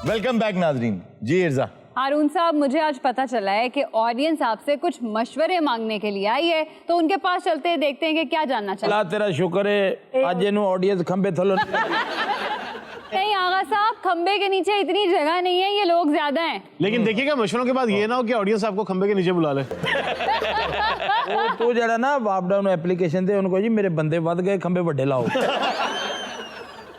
Welcome back नाजरीन। जी इर्जा। हारून साहब, मुझे आज पता चला है कि ऑडियंस आपसे कुछ मशवरे मांगने के लिए आई है, तो उनके पास चलते हैं, देखते हैं कि क्या जानना चाहते हैं। अल्लाह तेरा शुक्र है आज इन्हों ऑडियंस खंबे थलो नहीं आगा साहब, खंबे के नीचे इतनी जगह नहीं है, ये लोग ज्यादा हैं। लेकिन देखिएगा मशवरों के बाद ये ना हो कि ऑडियंस आपको खंबे के नीचे बुला ले। तू जरा ना वाप डाउन एप्लीकेशन दे उनको जी मेरे बंदे वध गए खंबे बड़े लाओ।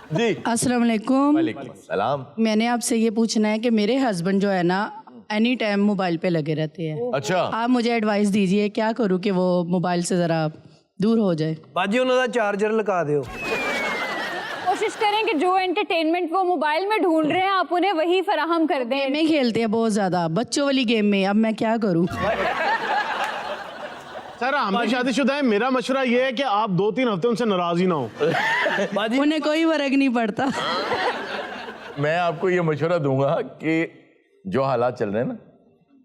जी अस्सलाम वालेकुम। वालेकुम सलाम। मैंने आपसे ये पूछना है कि मेरे हस्बैंड जो है ना एनी टाइम मोबाइल पे लगे रहते हैं। अच्छा, आप मुझे एडवाइस दीजिए क्या करूँ कि वो मोबाइल से ज़रा दूर हो जाए। बाजी उन्होंने चार्जर लगा दो। कोशिश करें कि जो एंटरटेनमेंट वो मोबाइल में ढूंढ रहे हैं आप उन्हें वही फराहम कर दें। गेमें खेलते हैं बहुत ज़्यादा, बच्चों वाली गेम में। अब मैं क्या करूँ? सर हम भी शादीशुदा है, मेरा मशवरा ये है कि आप 2-3 हफ्ते उनसे नाराज ही ना हो। उन्हें कोई फर्क नहीं पड़ता। मैं आपको ये मशवरा दूंगा कि जो हालात चल रहे हैं ना,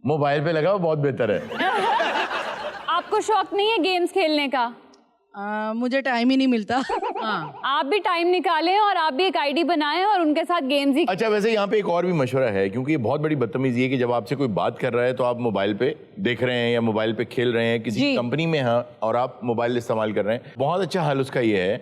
मोबाइल पे लगा वो बहुत बेहतर है। आपको शौक नहीं है गेम्स खेलने का? मुझे टाइम ही नहीं मिलता। हाँ, आप भी टाइम निकालें और आप भी एक आईडी बनाएं और उनके साथ गेम्स ही। अच्छा, वैसे यहाँ पे एक और भी मशवरा है, क्योंकि ये बहुत बड़ी बदतमीजी है कि जब आपसे कोई बात कर रहा है तो आप मोबाइल पे देख रहे हैं या मोबाइल पे खेल रहे हैं, किसी कंपनी में हैं और आप मोबाइल इस्तेमाल कर रहे हैं। बहुत अच्छा हल उसका ये है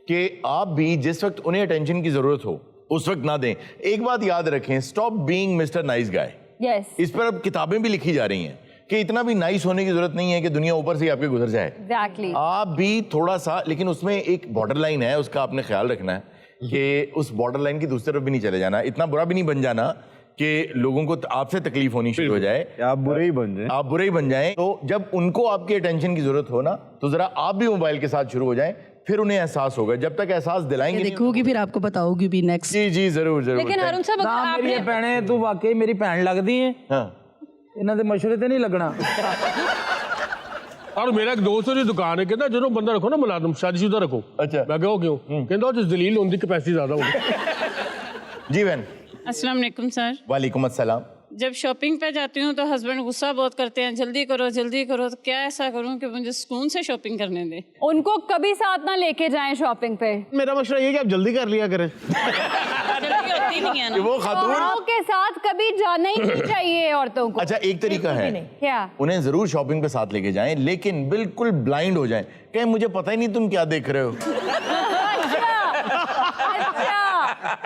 कि आप भी जिस वक्त उन्हें अटेंशन की जरूरत हो उस वक्त ना दें। एक बात याद रखें, stop being mister nice guy. Yes, इस पर अब किताबें भी लिखी जा रही हैं कि इतना भी नाइस होने की जरूरत नहीं है कि दुनिया ऊपर से ही आपके गुजर जाए। एग्जैक्टली। आप भी थोड़ा सा, लेकिन उसमें एक बॉर्डर लाइन है, उसका आपने ख्याल रखना है कि उस बॉर्डर लाइन की दूसरी तरफ भी नहीं चले जाना, इतना बुरा भी नहीं बन जाना कि लोगों को आपसे तकलीफ होनी शुरू हो जाए, आप बुरे ही बन जाए। आप बुरे ही बन जाएं। तो जब उनको आपकी अटेंशन की जरूरत हो ना, तो जरा आप भी मोबाइल के साथ शुरू हो जाएं, फिर उन्हें एहसास होगा। जब तक एहसास दिलाएंगे देखूंगी फिर आपको बताऊंगी भी नेक्स्ट। जी जी जरूर जरूर। लेकिन हारून साहब ना मेरी आपने भैने तू वाकई मेरी भैन लगदी है, हाँ इन्हां दे मशवरे ते नहीं लगना। और मेरा एक दोस्त है दुकान है, कहता जो बंदा रखो ना मुलाजम शादीशुदा रखो। अच्छा। मैं कहो क्यों? कहता जिस दलील उनकी कैपेसिटी ज्यादा होगी। जी बहन। अस्सलाम वालेकुम सर। वालेकुम अस्सलाम। जब शॉपिंग पे जाती हूँ तो हस्बैंड गुस्सा बहुत करते हैं, जल्दी करो जल्दी करो। तो क्या ऐसा करूँ कि मुझे सुकून से शॉपिंग करने दें? उनको कभी साथ ना लेके जाएं शॉपिंग पे। मेरा मशवरा ये है कि आप जल्दी कर लिया करें। जल्दी होती नहीं है कि ना। वो खातून। औरों के साथ कभी जाना ही नहीं चाहिए औरतों को। अच्छा, एक तरीका है, क्या? उन्हें जरूर शॉपिंग पे साथ लेके जाएं, लेकिन बिल्कुल ब्लाइंड हो जाएं, कहें मुझे पता ही नहीं तुम क्या देख रहे हो।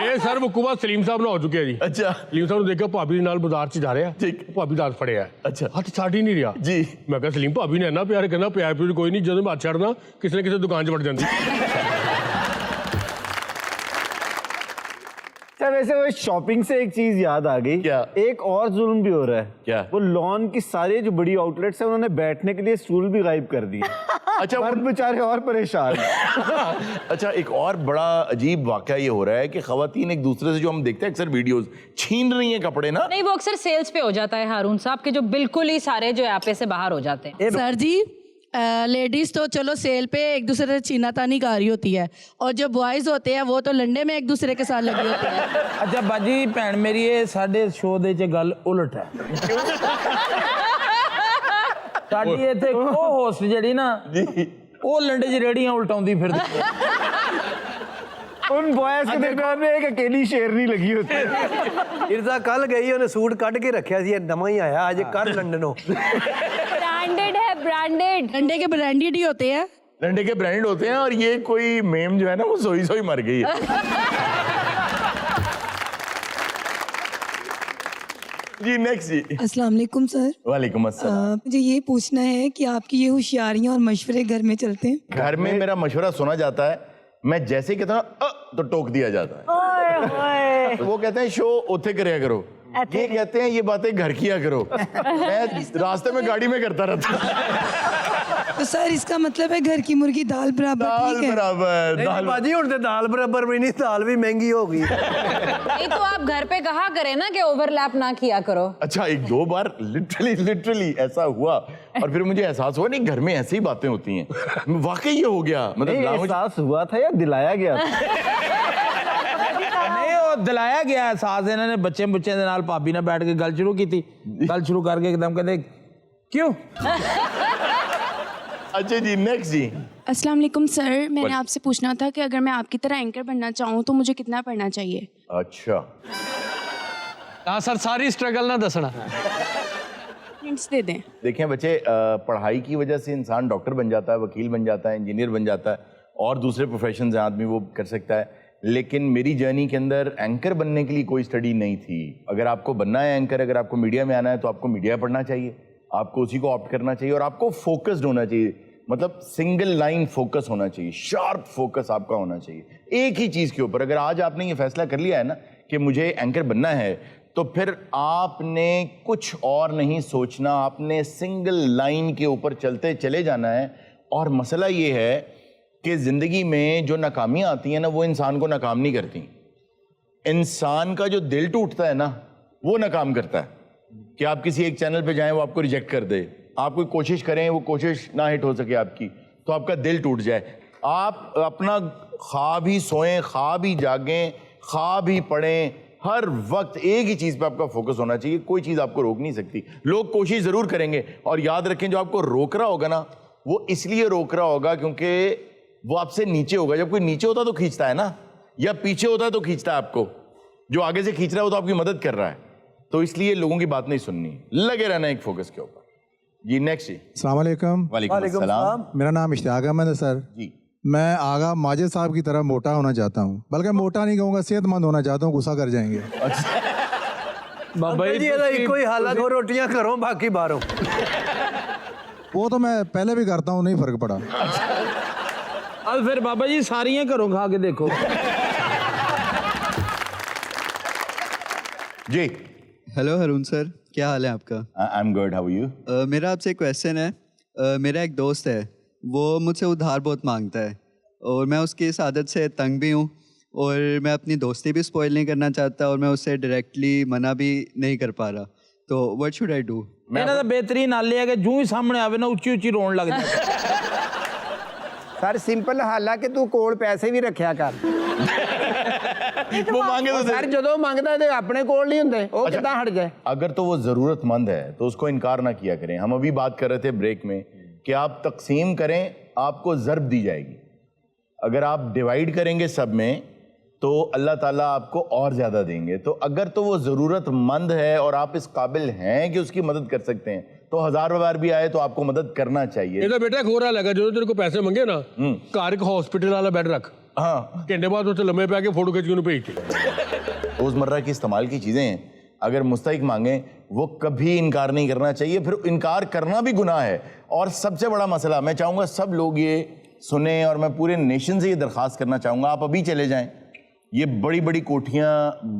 ਇਹ ਸਰ ਮੁਕੂਬਾ ਸਲੀਮ ਸਾਹਿਬ ਨਾਲ ਹੋ ਚੁੱਕਿਆ ਜੀ। अच्छा ਸਲੀਮ ਸਾਹਿਬ ਨੂੰ ਦੇਖਿਆ ਭਾਬੀ ਦੇ ਨਾਲ ਬਾਜ਼ਾਰ 'ਚ ਜਾ ਰਿਹਾ, ਠੀਕ। ਭਾਬੀ ਦਾ ਹੱਥ ਫੜਿਆ, ਅੱਛਾ। ਹੱਥ ਛੱਡ ਹੀ ਨਹੀਂ ਰਿਹਾ ਜੀ। ਮੈਂ ਕਿਹਾ ਸਲੀਮ ਭਾਬੀ ਨੇ ਇੰਨਾ ਪਿਆਰ, ਕਹਿੰਦਾ ਪਿਆਰ ਪਿਆਰ ਕੋਈ ਨਹੀਂ, ਜਦੋਂ ਮੈਂ ਹੱਥ ਛੱਡਦਾ ਕਿਸੇ ਨਾ ਕਿਸੇ ਦੁਕਾਨ 'ਚ ਵੜ ਜਾਂਦੀ। सर वैसे वो शॉपिंग से एक चीज याद आ गई। क्या? एक और जुल्म भी हो रहा है। क्या? वो लॉन की सारी जो बड़ी आउटलेट्स है उन्होंने बैठने के लिए स्टूल भी गायब कर दिए। अच्छा मर्द बेचारे और परेशान हैं। अच्छा, एक और बड़ा अजीब वाकया ये हो रहा है कि खवातीन एक दूसरे से, जो हम देखते हैं अक्सर वीडियोस, छीन रही हैं कपड़े ना। नहीं, वो अक्सर सेल्स पे हो जाता है हारून साहब के, जो बिल्कुल ही सारे जो ऐपे से बाहर हो जाते हैं। सर जी, लेडीज तो चलो सेल पे एक दूसरे से छीनातानी कर रही होती है, और जो बॉयज होते हैं वो तो लंडे में एक दूसरे के साथ लगे होते हैं। अच्छा बाजी भैन मेरी ये साडे शो दे च गल उलट है। साडी इत्थे को होस्ट जेडी ना वो लंडे च रेड़ियां उल्टाउंदी फिरदी है। उन बॉयज के दरमियान में एक अकेली शेरनी लगी होती है। इर्जा कल गई उन्हें सूट कट के रखा सी, नवा ही आया अज कर लंडनों। ब्रांडेड है, ब्रांडेड। लंडे के ब्रांडेड ही होते हैं। लंडे के ब्रांड होते हैं, और ये कोई मेम जो है ना वो सोई सोई मर गई है। जी नेक्स्ट जी। अस्सलाम वालेकुम सर। वालेकुम अस्सलाम। मुझे ये पूछना है कि आपकी ये होशियारियां और मशवरे घर में चलते हैं? घर में मेरा मशवरा सुना जाता है, मैं जैसे ही कहता हूं तो टोक दिया जाता है। तो वो कहते हैं शो ओथे करया करो, ये कहते हैं ये बातें घर किया करो। मैं रास्ते में गाड़ी में करता रहता। तो सर इसका मतलब है घर की मुर्गी दाल बराबर। दाल ठीक है। बराबर दाल। बाजी उनसे दाल बराबर भी नहीं, दाल भी महंगी हो गई। नहीं तो आप घर पे कहा करें ना कि ओवरलैप ना किया करो। अच्छा, एक दो बार लिटरली ऐसा हुआ, और फिर मुझे एहसास हुआ नहीं घर में ऐसी ही बातें होती हैं। वाकई ये हो गया, मतलब एहसास हुआ था या दिलाया गया था? नहीं वो दिलाया गया एहसास। इन्होंने बच्चे दे नाल भाभी ने बैठ के गल शुरू की थी। गल शुरू करके एकदम कहते क्यों। अच्छा जी नेक्स्ट जी। अस्सलाम वालेकुम सर, मैंने आपसे पूछना था कि अगर मैं आपकी तरह एंकर बनना चाहूँ तो मुझे कितना पढ़ना चाहिए? अच्छा, हाँ सर, सारी स्ट्रगल ना दसना। हिंट्स दे दें। देखें बच्चे, पढ़ाई की वजह से इंसान डॉक्टर बन जाता है, वकील बन जाता है, इंजीनियर बन जाता है और दूसरे प्रोफेशन हैं आदमी वो कर सकता है। लेकिन मेरी जर्नी के अंदर एंकर बनने के लिए कोई स्टडी नहीं थी। अगर आपको बनना है एंकर, अगर आपको मीडिया में आना है तो आपको मीडिया पढ़ना चाहिए, आपको उसी को ऑप्ट करना चाहिए और आपको फोकस्ड होना चाहिए, मतलब सिंगल लाइन फोकस होना चाहिए, शार्प फोकस आपका होना चाहिए एक ही चीज़ के ऊपर। अगर आज आपने ये फैसला कर लिया है ना कि मुझे एंकर बनना है, तो फिर आपने कुछ और नहीं सोचना, आपने सिंगल लाइन के ऊपर चलते चले जाना है। और मसला ये है कि ज़िंदगी में जो नाकामियाँ आती हैं ना, वो इंसान को नाकाम नहीं करती। इंसान का जो दिल टूटता है ना, वो नाकाम करता है। कि आप किसी एक चैनल पे जाएं, वो आपको रिजेक्ट कर दे, आप कोई कोशिश करें, वो कोशिश ना हिट हो सके आपकी, तो आपका दिल टूट जाए। आप अपना ख्वाब ही सोएं, ख्वाब ही जागें, ख्वाब ही पढ़ें, हर वक्त एक ही चीज़ पे आपका फोकस होना चाहिए। कोई चीज़ आपको रोक नहीं सकती। लोग कोशिश ज़रूर करेंगे, और याद रखें जो आपको रोक रहा होगा ना, वो इसलिए रोक रहा होगा क्योंकि वो आपसे नीचे होगा। जब कोई नीचे होता तो खींचता है ना, या पीछे होता तो खींचता है आपको। जो आगे से खींच रहा है वो तो आपकी मदद कर रहा है। तो इसलिए लोगों की बात नहीं सुननी, लगे रहना एक फोकस के ऊपर। जी नेक्स्ट जी। अस्सलाम वालेकुम। वालेकुम सलाम। मेरा नाम इश्तियाक अहमद है सर जी। मैं आगा माजिद साहब की तरह मोटा होना चाहता हूँ, बल्कि मोटा नहीं कहूँगा, सेहतमंद होना चाहता हूँ। गुस्सा कर जाएंगे। बाबा जी ये कोई हालत हो, रोटियां करो बाकी बाहरों। वो तो मैं पहले भी करता हूँ, नहीं फर्क पड़ा। अब फिर बाबा जी सारियां घरों खा के देखो। जी। हेलो हरून सर, क्या हाल है आपका? I am good, how are you? मेरा आपसे एक क्वेश्चन है। मेरा एक दोस्त है, वो मुझसे उधार बहुत मांगता है और मैं उसकी इस आदत से तंग भी हूँ, और मैं अपनी दोस्ती भी स्पॉइल नहीं करना चाहता, और मैं उससे डायरेक्टली मना भी नहीं कर पा रहा। तो व्हाट शुड आई डू? ਇਹਨਾਂ ਦਾ बेहतरीन हाल है कि जूं ही सामने आवे ना ਉੱਚੀ ਉੱਚੀ ਰੋਣ ਲੱਗ ਜਾਂਦਾ। सर सिंपल हल है कि तू कोल पैसे भी रखिया कर। वो मांगे तो सर जो मंगता है अपने कोल नहीं होंगे, वो कितना हट जाए। अगर तो वो ज़रूरतमंद है तो उसको इनकार ना किया करें। हम अभी बात कर रहे थे ब्रेक में कि आप तकसीम करें, आपको ज़र्ब दी जाएगी। अगर आप डिवाइड करेंगे सब में तो अल्लाह ताला आपको और ज़्यादा देंगे। तो अगर तो वो ज़रूरतमंद है और आप इस काबिल हैं कि उसकी मदद कर सकते हैं, तो 1000 बार भी आए तो आपको मदद करना चाहिए। ये तो बेटा खोरा लगा, जो तेरे को पैसे मंगे ना, घर एक हॉस्पिटल वाला बेड रख। हाँ, घंटे बाद उससे लम्बे पे आके फोटो खींच के उन्हें भेज दे। रोज़मर्रा की इस्तेमाल की चीज़ें हैं, अगर मुस्तहिक मांगे वो कभी इनकार नहीं करना चाहिए। फिर इनकार करना भी गुनाह है। और सबसे बड़ा मसला, मैं चाहूँगा सब लोग ये सुने, और मैं पूरे नेशन से ये दरख्वास्त करना चाहूँगा, आप अभी चले जाएं, ये बड़ी बड़ी कोठियाँ,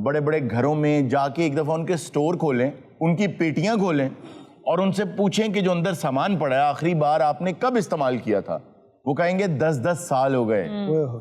बड़े बड़े घरों में जाके एक दफ़ा उनके स्टोर खोलें, उनकी पेटियाँ खोलें और उनसे पूछें कि जो अंदर सामान पड़ा है आखिरी बार आपने कब इस्तेमाल किया था। वो कहेंगे 10-10 साल हो गए।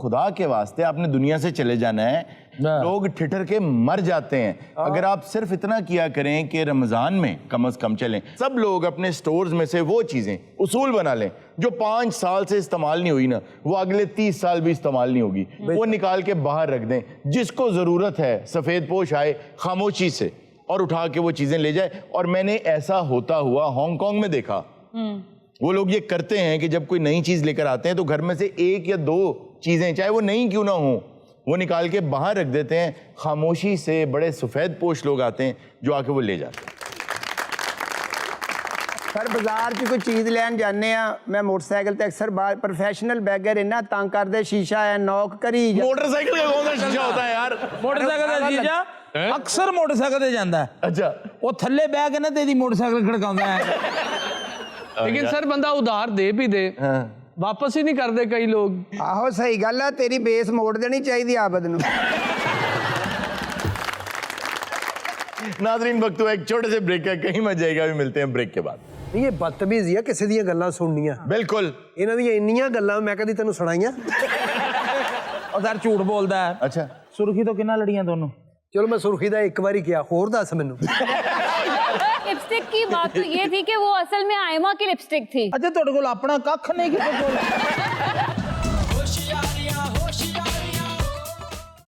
खुदा के वास्ते आपने दुनिया से चले जाना है, लोग ठिठर के मर जाते हैं। अगर आप सिर्फ इतना किया करें कि रमज़ान में कम से कम चलें, सब लोग अपने स्टोर्स में से वो चीज़ें उसूल बना लें जो 5 साल से इस्तेमाल नहीं हुई ना, वो अगले 30 साल भी इस्तेमाल नहीं होगी, वो निकाल के बाहर रख दें। जिसको ज़रूरत है सफ़ेद पोश आए खामोशी से और उठा के वो चीज़ें ले जाए। और मैंने ऐसा होता हुआ हांगकांग में देखा। वो लोग ये करते हैं कि जब कोई नई चीज़ लेकर आते हैं तो घर में से 1 या 2 चीज़ें, चाहे वो नई क्यों ना हो, वो निकाल के बाहर रख देते हैं खामोशी से। बड़े सफ़ेद पोश लोग आते हैं जो आके वो ले जाते हैं। सर बाजार च कोई चीज़ लैन जाने आ, मैं मोटरसाइकिल ते अक्सर बाहर प्रोफेशनल बैगर इन्ना तंग करदे, शीशा है नॉक करी। मोटरसाइकिल का कौन सा शीशा होता है यार? मोटरसाइकिल का शीशा अक्सर मोटरसाइकिल ते जांदा है। अच्छा, वो थल्ले बैठ के ना तेरी मोटरसाइकिल खड़काਉਂਦਾ है। लेकिन सर बंदा उधार दे भी दे, वापस ही नहीं करते कई लोग। आहो सही गल है, तेरी बेस मोड़ देनी चाहिए आबद नूं। नाज़रीन वक्त हुआ एक छोटे से ब्रेक का, कहीं मत जाएगा। अभी मिलते हैं ब्रेक के बाद। ये बदतमीजी है किसी ਦੀਆਂ ਗੱਲਾਂ ਸੁਣਨੀਆਂ। बिल्कुल, ਇਹਨਾਂ ਦੀਆਂ ਇੰਨੀਆਂ ਗੱਲਾਂ ਮੈਂ ਕਦੀ ਤੈਨੂੰ ਸੁਣਾਈਆਂ। और सर झूठ बोलता है। अच्छा, सुर्खी तो कितना लड़ियां दोनों। ਚਲੋ ਮੈਂ ਸੁਰਖੀ ਦਾ ਇੱਕ ਵਾਰੀ ਕਿਹਾ, ਹੋਰ ਦੱਸ ਮੈਨੂੰ। लिपस्टिक की बात तो ये थी कि वो असल में आयमा की लिपस्टिक थी। अच्छा, ਤੁਹਾਡੇ ਕੋਲ ਆਪਣਾ ਕੱਖ ਨਹੀਂ ਕਿਸੇ ਕੋਲ।